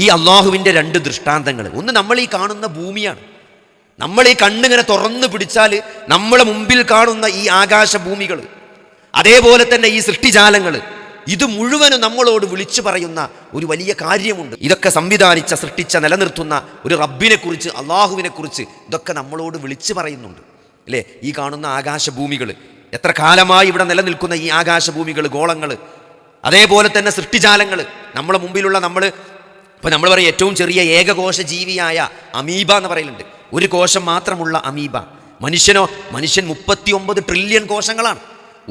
ഈ അള്ളാഹുവിൻ്റെ രണ്ട് ദൃഷ്ടാന്തങ്ങൾ. ഒന്ന് നമ്മൾ ഈ കാണുന്ന ഭൂമിയാണ്. നമ്മൾ ഈ കണ്ണിങ്ങനെ തുറന്നു പിടിച്ചാൽ നമ്മളെ മുമ്പിൽ കാണുന്ന ഈ ആകാശഭൂമികൾ, അതേപോലെ തന്നെ ഈ സൃഷ്ടിജാലങ്ങൾ, ഇത് മുഴുവനും നമ്മളോട് വിളിച്ചു പറയുന്ന ഒരു വലിയ കാര്യമുണ്ട്. ഇതൊക്കെ സംവിധാനിച്ച, സൃഷ്ടിച്ച, നിലനിർത്തുന്ന ഒരു റബ്ബിനെ കുറിച്ച്, അള്ളാഹുവിനെ കുറിച്ച് ഇതൊക്കെ നമ്മളോട് വിളിച്ചു പറയുന്നുണ്ട് അല്ലേ? ഈ കാണുന്ന ആകാശഭൂമികൾ, എത്ര കാലമായി ഇവിടെ നിലനിൽക്കുന്ന ഈ ആകാശഭൂമികൾ, ഗോളങ്ങൾ, അതേപോലെ തന്നെ സൃഷ്ടിജാലങ്ങൾ, നമ്മളെ മുമ്പിലുള്ള നമ്മൾ പറയും ഏറ്റവും ചെറിയ ഏകകോശ ജീവിയായ അമീബ എന്ന് പറയുന്നുണ്ട്. ഒരു കോശം മാത്രമുള്ള അമീബ. മനുഷ്യൻ 39 ട്രില്യൺ കോശങ്ങളാണ്.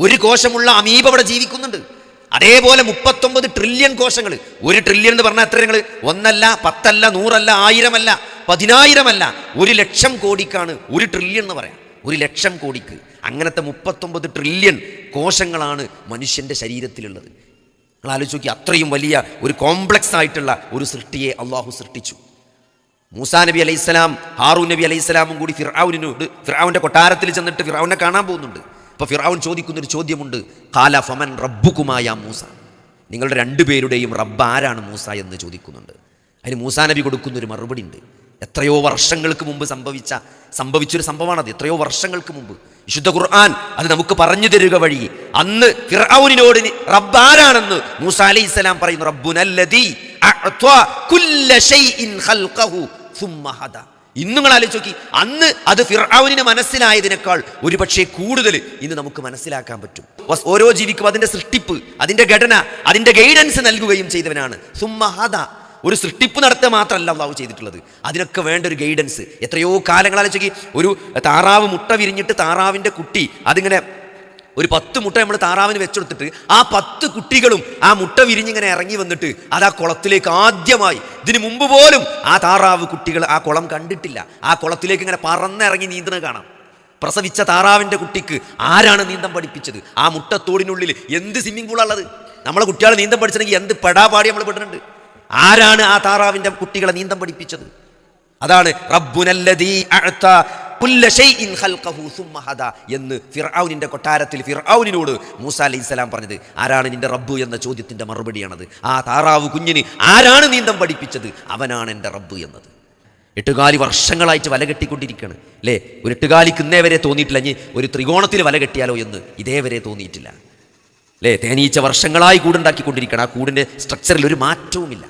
ഒരു കോശമുള്ള അമീബ ഇവിടെ ജീവിക്കുന്നുണ്ട്. അതേപോലെ 39 ട്രില്യൺ കോശങ്ങൾ. 1 ട്രില്യൺ എന്ന് പറഞ്ഞാൽ എത്ര? 1 അല്ല, 10 അല്ല, 100 അല്ല, 1000 അല്ല, 10,000 അല്ല, 1,00,000 കോടിക്കാണ് 1 ട്രില്യൺ എന്ന് പറയാം. 1,00,000 കോടിക്ക്. അങ്ങനത്തെ 39 ട്രില്യൺ കോശങ്ങളാണ് മനുഷ്യൻ്റെ ശരീരത്തിലുള്ളത്. നിങ്ങൾ ആലോചിച്ച് നോക്കി, അത്രയും വലിയ ഒരു കോംപ്ലക്സ് ആയിട്ടുള്ള ഒരു സൃഷ്ടിയെ അള്ളാഹു സൃഷ്ടിച്ചു. മൂസാ നബി അലൈഹിസ്സലാം, ഹാറൂൻ നബി അലൈഹിസ്സലാമും കൂടി ഫിർഔന്റെ കൊട്ടാരത്തിൽ ചെന്നിട്ട് ഫിർഔനെ കാണാൻ പോകുന്നുണ്ട്. അപ്പോൾ ഫിർഔൻ ചോദിക്കുന്നൊരു ചോദ്യമുണ്ട്. ഖാല ഫമൻ റബ്ബുകുമാ യാ മൂസ, നിങ്ങളുടെ രണ്ടുപേരുടെയും റബ്ബ് ആരാണ് മൂസ എന്ന് ചോദിക്കുന്നുണ്ട്. അതിന് മൂസാ നബി കൊടുക്കുന്നൊരു മറുപടി ഉണ്ട്. എത്രയോ വർഷങ്ങൾക്ക് മുമ്പ് സംഭവിച്ചൊരു സംഭവമാണത്. എത്രയോ വർഷങ്ങൾക്ക് മുമ്പ് വിശുദ്ധ ഖുർആൻ അത് നമുക്ക് പറഞ്ഞു തരിക വഴി അന്ന് ഫിർഔനിനോട് റബ്ബ് ആരാണെന്ന് മൂസാ അലൈഹിസ്സലാം പറയുന്നു. റബ്ബുനല്ലദീ അഅ്താ കുല്ല ഷൈഇൻ ഖൽഖഹു സുമ്മ ഹദാ. ഇന്ന് നിങ്ങൾ ആലോചിച്ച് നോക്കി, അന്ന് അത് ഫിർഔനിന് മനസ്സിലായതിനേക്കാൾ ഒരുപക്ഷെ കൂടുതൽ ഇന്ന് നമുക്ക് മനസ്സിലാക്കാൻ പറ്റും. ഓരോ ജീവിക്കും അതിൻ്റെ സൃഷ്ടിപ്പ്, അതിൻ്റെ ഘടന, അതിൻ്റെ ഗൈഡൻസ് നൽകുകയും ചെയ്തവനാണ്. സുമ്മ ഹദാ. ഒരു സൃഷ്ടിപ്പ് നടത്തുക മാത്രമല്ല അള്ളാഹു ചെയ്തിട്ടുള്ളത്, അതിനൊക്കെ വേണ്ട ഒരു ഗൈഡൻസ്. എത്രയോ കാലങ്ങളാലോചിച്ച് ഒരു താറാവ് മുട്ട വിരിഞ്ഞിട്ട് താറാവിൻ്റെ കുട്ടി അതിങ്ങനെ ഒരു 10 മുട്ട നമ്മൾ താറാവിന് വെച്ചെടുത്തിട്ട് ആ 10 കുട്ടികളും ആ മുട്ട വിരിഞ്ഞിങ്ങനെ ഇറങ്ങി വന്നിട്ട് അത് ആ കുളത്തിലേക്ക് ആദ്യമായി, ഇതിനു മുമ്പ് പോലും ആ താറാവ് കുട്ടികൾ ആ കുളം കണ്ടിട്ടില്ല, ആ കുളത്തിലേക്ക് ഇങ്ങനെ പറന്നിറങ്ങി നീന്തുന്നത് കാണാം. പ്രസവിച്ച താറാവിൻ്റെ കുട്ടിക്ക് ആരാണ് നീന്തം പഠിപ്പിച്ചത്? ആ മുട്ടത്തോടിനുള്ളിൽ എന്ത് സ്വിമ്മിംഗ് പൂളാണുള്ളത്? നമ്മളെ കുട്ടികളെ നീന്തം പഠിച്ചിട്ടുണ്ടെങ്കിൽ എന്ത് പെടാപാടി നമ്മൾ പെടുന്നുണ്ട്. ആരാണ് ആ താറാവിൻ്റെ കുട്ടികളെ നീന്തം പഠിപ്പിച്ചത്? അതാണ് റബ്ബുനല്ലദീ അഅ്താ കുല്ല ഷൈഇൻ ഖൽഖഹു സുമ്മ ഹദാ എന്ന് ഫിർഔനിൻ്റെ കൊട്ടാരത്തിൽ ഫിർഔനിനോട് മൂസാ അലൈഹിസ്സലാം പറഞ്ഞത്. ആരാണ് നിന്റെ റബ്ബ് എന്ന ചോദ്യത്തിൻ്റെ മറുപടിയാണത്. ആ താറാവ് കുഞ്ഞിന് ആരാണ് നീന്തം പഠിപ്പിച്ചത്? അവനാണ് എൻ്റെ റബ്ബ് എന്നത്. 8 കാലി വർഷങ്ങളായിട്ട് വല കെട്ടിക്കൊണ്ടിരിക്കുകയാണ് അല്ലേ? ഒരു 8 കാലിക്ക് ഇന്നേ വരെ തോന്നിയിട്ടില്ല ഇനി ഒരു ത്രികോണത്തിൽ വല കെട്ടിയാലോ എന്ന് ഇതേവരെ തോന്നിയിട്ടില്ല അല്ലേ? തേനീച്ച വർഷങ്ങളായി കൂടുണ്ടാക്കിക്കൊണ്ടിരിക്കണം. ആ കൂടിൻ്റെ സ്ട്രക്ചറിൽ ഒരു മാറ്റവുമില്ല.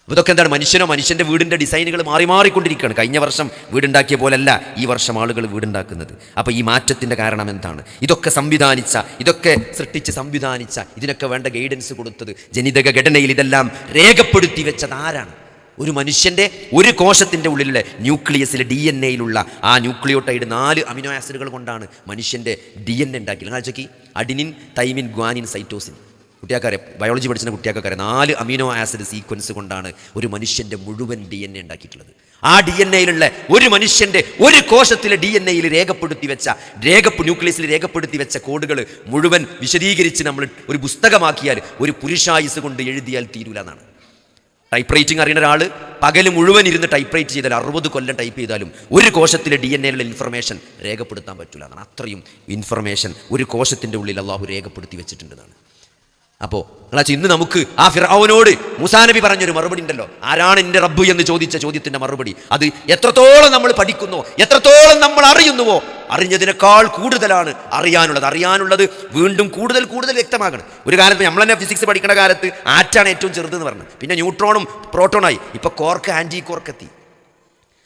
ഇതൊക്കെ എന്താണ്? മനുഷ്യൻ്റെ വീടിൻ്റെ ഡിസൈനുകൾ മാറിക്കൊണ്ടിരിക്കുകയാണ്. കഴിഞ്ഞ വർഷം വീടുണ്ടാക്കിയ പോലല്ല ഈ വർഷം ആളുകൾ വീടുണ്ടാക്കുന്നത്. അപ്പോൾ ഈ മാറ്റത്തിൻ്റെ കാരണം എന്താണ്? ഇതൊക്കെ സംവിധാനിച്ച, ഇതൊക്കെ സൃഷ്ടിച്ച് സംവിധാനിച്ച, ഇതിനൊക്കെ വേണ്ട ഗൈഡൻസ് കൊടുത്തത്, ജനിതക ഘടനയിൽ ഇതെല്ലാം രേഖപ്പെടുത്തി വെച്ചത് ആരാണ്? ഒരു മനുഷ്യൻ്റെ ഒരു കോശത്തിൻ്റെ ഉള്ളിലുള്ള ന്യൂക്ലിയസിലെ DNA-യിലുള്ള ആ ന്യൂക്ലിയോട്ടൈഡ് 4 അമിനോ ആസിഡുകൾ കൊണ്ടാണ് മനുഷ്യൻ്റെ DNA ഉണ്ടാക്കിയത്. ആലോചിക്കി, അഡിനിൻ, തൈമിൻ, ഗ്വാനിൻ, സൈറ്റോസിൻ. കുട്ടിയാക്കാരെ ബയോളജി പഠിച്ച കുട്ടിയാക്കാരെ 4 അമിനോ ആസിഡ് സീക്വൻസ് കൊണ്ടാണ് ഒരു മനുഷ്യൻ്റെ മുഴുവൻ DNA ഉണ്ടാക്കിയിട്ടുള്ളത്. ആ DNA-യിലുള്ള ഒരു മനുഷ്യൻ്റെ ഒരു കോശത്തിലെ DNA-യിൽ ന്യൂക്ലിയസിൽ രേഖപ്പെടുത്തി വെച്ച കോഡുകൾ മുഴുവൻ വിശദീകരിച്ച് നമ്മൾ ഒരു പുസ്തകമാക്കിയാൽ ഒരു പുരുഷായുസ് കൊണ്ട് എഴുതിയാൽ തീരൂല എന്നാണ്. ടൈപ്പ് റൈറ്റിംഗ് അറിയുന്ന ഒരാൾ പകൽ മുഴുവൻ ഇരുന്ന് ടൈപ്പ് റൈറ്റ് ചെയ്താൽ 60 കൊല്ലം ടൈപ്പ് ചെയ്താലും ഒരു കോശത്തിലെ DNA-യിലുള്ള ഇൻഫർമേഷൻ രേഖപ്പെടുത്താൻ പറ്റില്ല എന്നാണ്. അത്രയും ഇൻഫർമേഷൻ ഒരു കോശത്തിൻ്റെ ഉള്ളിൽ അള്ളാഹു രേഖപ്പെടുത്തി വെച്ചിട്ടുണ്ടെന്നാണ്. അപ്പോൾ ഇന്ന് നമുക്ക് ആ ഫിർഔനോട് മൂസാ നബി പറഞ്ഞൊരു മറുപടി ഉണ്ടല്ലോ, ആരാണ് എൻ്റെ റബ്ബ് എന്ന് ചോദിച്ച ചോദ്യത്തിൻ്റെ മറുപടി. അത് എത്രത്തോളം നമ്മൾ പഠിക്കുന്നോ, എത്രത്തോളം നമ്മൾ അറിയുന്നുവോ, അറിഞ്ഞതിനേക്കാൾ കൂടുതലാണ് അറിയാനുള്ളത് വീണ്ടും കൂടുതൽ വ്യക്തമാകണം. ഒരു കാലത്ത് നമ്മൾ തന്നെ ഫിസിക്സ് പഠിക്കുന്ന കാലത്ത് ആറ്റാണ് ഏറ്റവും ചെറുതെന്ന് പറഞ്ഞു, പിന്നെ ന്യൂട്രോണും പ്രോട്ടോണായി, ഇപ്പോൾ കോർക്ക്, ആൻറ്റി കോർക്ക് എത്തി.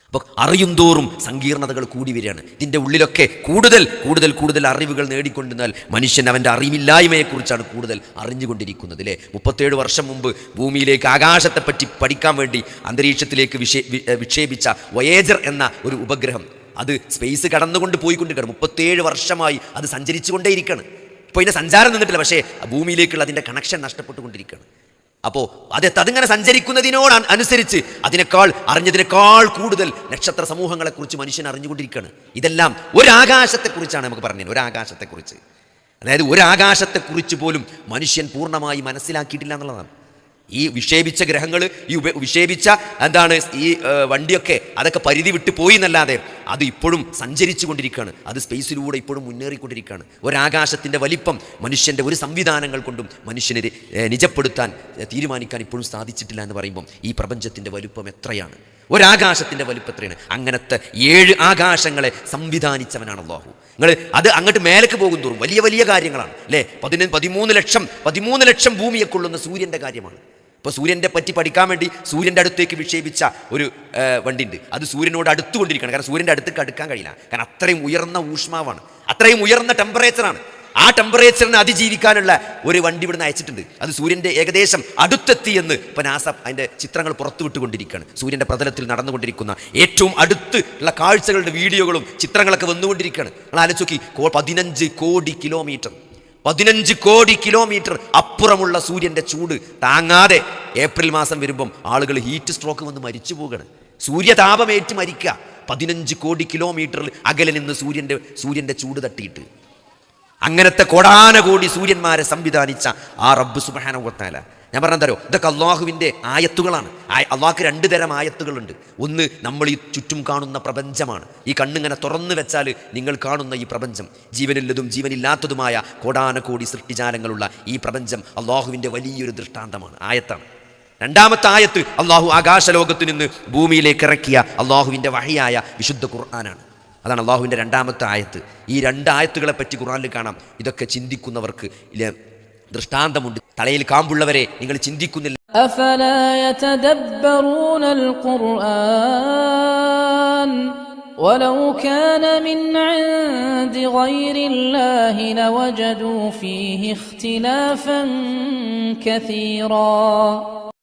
അപ്പോൾ അറിയുന്തോറും സങ്കീർണതകൾ കൂടി വരികയാണ്. ഇതിൻ്റെ ഉള്ളിലൊക്കെ കൂടുതൽ അറിവുകൾ നേടിക്കൊണ്ടിരുന്നാൽ മനുഷ്യൻ അവൻ്റെ അറിവില്ലായ്മയെക്കുറിച്ചാണ് കൂടുതൽ അറിഞ്ഞുകൊണ്ടിരിക്കുന്നത് അല്ലേ? 37 വർഷം മുമ്പ് ഭൂമിയിലേക്ക് ആകാശത്തെപ്പറ്റി പഠിക്കാൻ വേണ്ടി അന്തരീക്ഷത്തിലേക്ക് വിക്ഷേപിച്ച വോയേജർ എന്ന ഒരു ഉപഗ്രഹം, അത് സ്പേസ് കടന്നുകൊണ്ട് പോയിക്കൊണ്ടിരിക്കുകയാണ്. 37 വർഷമായി അത് സഞ്ചരിച്ചു കൊണ്ടേയിരിക്കുകയാണ്. ഇപ്പോൾ ഇതിൻ്റെ സഞ്ചാരം നിന്നിട്ടില്ല, പക്ഷേ ഭൂമിയിലേക്കുള്ള അതിൻ്റെ കണക്ഷൻ നഷ്ടപ്പെട്ടുകൊണ്ടിരിക്കുകയാണ്. അപ്പോൾ അതിങ്ങനെ സഞ്ചരിക്കുന്നതിനോട് അനുസരിച്ച് അറിഞ്ഞതിനേക്കാൾ കൂടുതൽ നക്ഷത്ര സമൂഹങ്ങളെക്കുറിച്ച് മനുഷ്യൻ അറിഞ്ഞുകൊണ്ടിരിക്കുകയാണ്. ഇതെല്ലാം ഒരാകാശത്തെക്കുറിച്ചാണ് നമുക്ക് പറഞ്ഞത്. ഒരാകാശത്തെക്കുറിച്ച്, അതായത് ഒരാകാശത്തെക്കുറിച്ച് പോലും മനുഷ്യൻ പൂർണ്ണമായി മനസ്സിലാക്കിയിട്ടില്ല എന്നുള്ളതാണ്. ഈ വിക്ഷേപിച്ച ഗ്രഹങ്ങൾ, ഈ വിക്ഷേപിച്ച ഈ വണ്ടിയൊക്കെ അതൊക്കെ പരിധി വിട്ട് പോയി എന്നല്ലാതെ അത് ഇപ്പോഴും സഞ്ചരിച്ചു കൊണ്ടിരിക്കുകയാണ്. അത് സ്പേസിലൂടെ ഇപ്പോഴും മുന്നേറിക്കൊണ്ടിരിക്കുകയാണ്. ഒരാകാശത്തിൻ്റെ വലിപ്പം മനുഷ്യൻ്റെ ഒരു സംവിധാനങ്ങൾ കൊണ്ടും മനുഷ്യനെ നിജപ്പെടുത്താൻ തീരുമാനിക്കാൻ ഇപ്പോഴും സാധിച്ചിട്ടില്ല എന്ന് പറയുമ്പം ഈ പ്രപഞ്ചത്തിൻ്റെ വലുപ്പം എത്രയാണ്, ഒരാകാശത്തിൻ്റെ വലുപ്പം എത്രയാണ്. അങ്ങനത്തെ 7 ആകാശങ്ങളെ സംവിധാനിച്ചവനാണ് അല്ലാഹു. നിങ്ങൾ അത് അങ്ങോട്ട് മേലേക്ക് പോകും തോറും വലിയ വലിയ കാര്യങ്ങളാണ് അല്ലേ. 13 ലക്ഷം ഭൂമിയെ കൊള്ളുന്ന സൂര്യൻ്റെ കാര്യമാണ്. ഇപ്പോൾ സൂര്യനെ പറ്റി പഠിക്കാൻ വേണ്ടി സൂര്യൻ്റെ അടുത്തേക്ക് വിക്ഷേപിച്ച ഒരു വണ്ടിയുണ്ട്. അത് സൂര്യനോട് അടുത്തുകൊണ്ടിരിക്കണം. കാരണം സൂര്യൻ്റെ അടുത്തേക്ക് അടുക്കാൻ കഴിയില്ല. കാരണം അത്രയും ഉയർന്ന ഊഷ്മാവാണ്, അത്രയും ഉയർന്ന ടെമ്പറേച്ചറാണ്. ആ ടെമ്പറേച്ചറിനെ അതിജീവിക്കാനുള്ള ഒരു വണ്ടി ഇവിടുന്ന് അയച്ചിട്ടുണ്ട്. അത് സൂര്യൻ്റെ ഏകദേശം അടുത്തെത്തി എന്ന് ഇപ്പോൾ നാസ അതിൻ്റെ ചിത്രങ്ങൾ പുറത്തുവിട്ടുകൊണ്ടിരിക്കുകയാണ്. സൂര്യൻ്റെ പ്രതലത്തിൽ നടന്നുകൊണ്ടിരിക്കുന്ന ഏറ്റവും അടുത്ത് ഉള്ള കാഴ്ചകളുടെ വീഡിയോകളും ചിത്രങ്ങളൊക്കെ വന്നുകൊണ്ടിരിക്കുകയാണ്. നിങ്ങൾ ആലോചിച്ച് നോക്കി, 15 കോടി കിലോമീറ്റർ അപ്പുറമുള്ള സൂര്യൻ്റെ ചൂട് താങ്ങാതെ ഏപ്രിൽ മാസം വരുമ്പം ആളുകൾ ഹീറ്റ് സ്ട്രോക്ക് വന്ന് മരിച്ചു പോവുകയാണ്. സൂര്യതാപമേറ്റ് മരിക്കുക 15 കോടി കിലോമീറ്റർ അകലെ നിന്ന് സൂര്യൻ്റെ ചൂട് തട്ടിയിട്ട്. അങ്ങനത്തെ കോടാനകോടി സൂര്യന്മാരെ സംവിധാനിച്ച ആ റബ്ബ് സുബ്ഹാനഹു വ തആല, ഞാൻ പറഞ്ഞതരോ, ഇതൊക്കെ അള്ളാഹുവിൻ്റെ ആയത്തുകളാണ്. അള്ളാഹ്ക്ക് 2 തരം ആയത്തുകളുണ്ട്. ഒന്ന് നമ്മൾ ഈ ചുറ്റും കാണുന്ന പ്രപഞ്ചമാണ്. ഈ കണ്ണിങ്ങനെ തുറന്നു വെച്ചാൽ നിങ്ങൾ കാണുന്ന ഈ പ്രപഞ്ചം, ജീവനുള്ളതും ജീവനില്ലാത്തതുമായ കോടാനകോടി സൃഷ്ടിജാലങ്ങളുള്ള ഈ പ്രപഞ്ചം അള്ളാഹുവിൻ്റെ വലിയൊരു ദൃഷ്ടാന്തമാണ്, ആയത്താണ്. രണ്ടാമത്തെ ആയത്ത് അള്ളാഹു ആകാശലോകത്ത് നിന്ന് ഭൂമിയിലേക്ക് ഇറക്കിയ അള്ളാഹുവിൻ്റെ വഹിയായ വിശുദ്ധ ഖുർആനാണ്. അതാണ് അള്ളാഹുവിൻ്റെ രണ്ടാമത്തെ ആയത്ത്. ഈ 2 ആയത്തുകളെ പറ്റി ഖുർആനിൽ കാണാം. ഇതൊക്കെ ചിന്തിക്കുന്നവർക്ക് ദൃഷ്ടാന്തമുണ്ട്. തലയിൽ കാമ്പുള്ളവരെ നിങ്ങൾ ചിന്തിക്കുന്നില്ല. അഫലാ യതദബ്ബറൂനൽ ഖുർആൻ വലൗ കാന മിൻ ഇൻദി ഗൈരില്ലാഹി ലവജദൂ ഫീഹി ഇഖ്തിലാഫൻ കസീറാ.